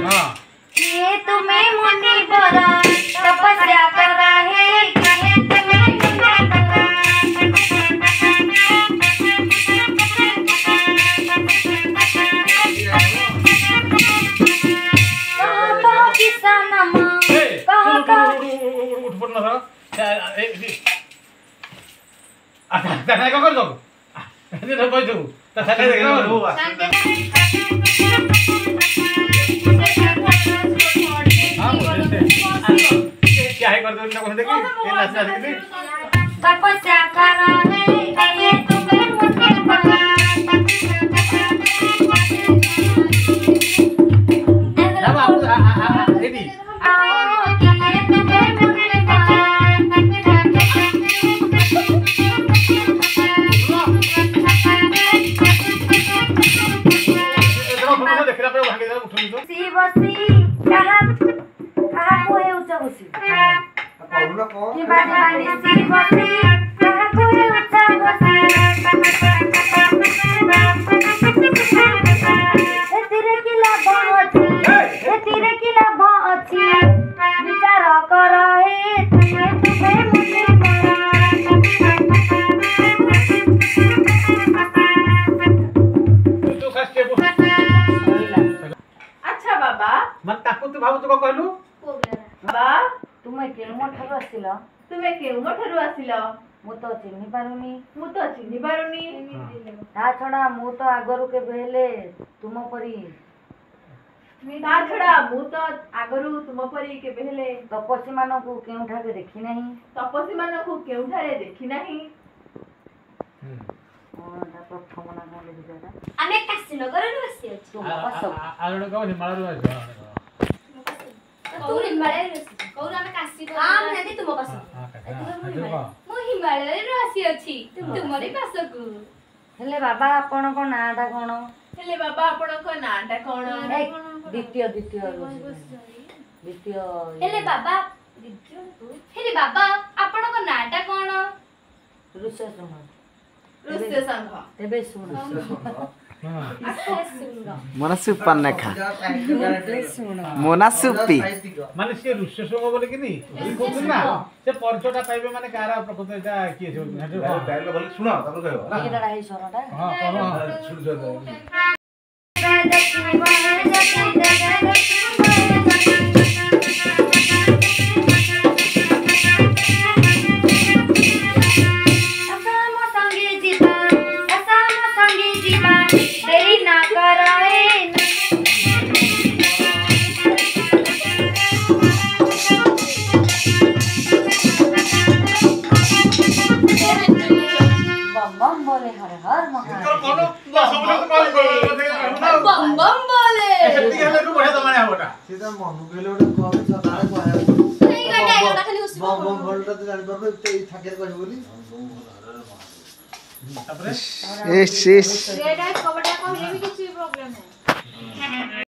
हां ये तुम्हें मुनि बर तपस्या कर रहे कहे तुम्हें कहा किसान मां कहा उठ पड़ ना अच्छा नहीं कर दो ये तो कोई तू तो चले देख ना क्या है कर दो ना कौन देखी ये नाच देखी तपस्या कर रहे कहे तुम्हें मुनि बर ना बाबू एडी बसी कहा को है ऊंचा बसी कहूना को की बात मानी सी बसी कहा को है ऊंचा बसी ए तेरे की लाभ अछि विचार कर हे तुम्हें मुझे तो कष्ट के अच्छा बाबा मन ताकू तू भाबू तो कहलु बाबा तुमे केमो ठारो आसिल तुमे केउम ठारू आसिल मु तो चिन्हि पारुनी मु तो चिन्हि पारुनी ता छडा मु तो आगरु के बेले तुम परी ता छडा मु तो आगरु तुम परी के बेले तपस्वी मानन को केउ ठारे देखि नाही तपस्वी मानन को केउ ठारे देखि नाही प्रथम ना गाले बिचारा आमे काशीनगर रे बसी अछि तुम बस आलण को हिमालय रो तू हिमालय रे कौन आमे काशी हम नदी तुम पास मो हिमालय रे आसी अछि तुमरे पास को हेले बाबा आपण को नाटा कोन हेले बाबा आपण को नाटा कोन द्वितीय हेले बाबा आपण को नाटा कोन ऋषि संघ ऋषि संघ तेबे सुन मनसुपन नेखा मोनासुपी माने से ऋष्य संग बोले कि नहीं कोन ना से परचोटा पाइबे माने कारा प्रकृत एटा की छै डायलॉग बोल सुना तब कहबो ना ये लड़ाई सोनाटा हां कहो सुन जो देरी ना कराए बम बोले हर हर महादेव बम बम बोले सेती हेले को बढ़िया दमाने होटा सीधा मनु गेले ओटा कहबे सदारे कहया नहीं गाडी आइला खाली उसी बम बम बोलटा तो जानि परबे ए ठाकेर कहै बोली तापरे एस रेड कबड्डी कहले भी किसी प्रॉब्लम है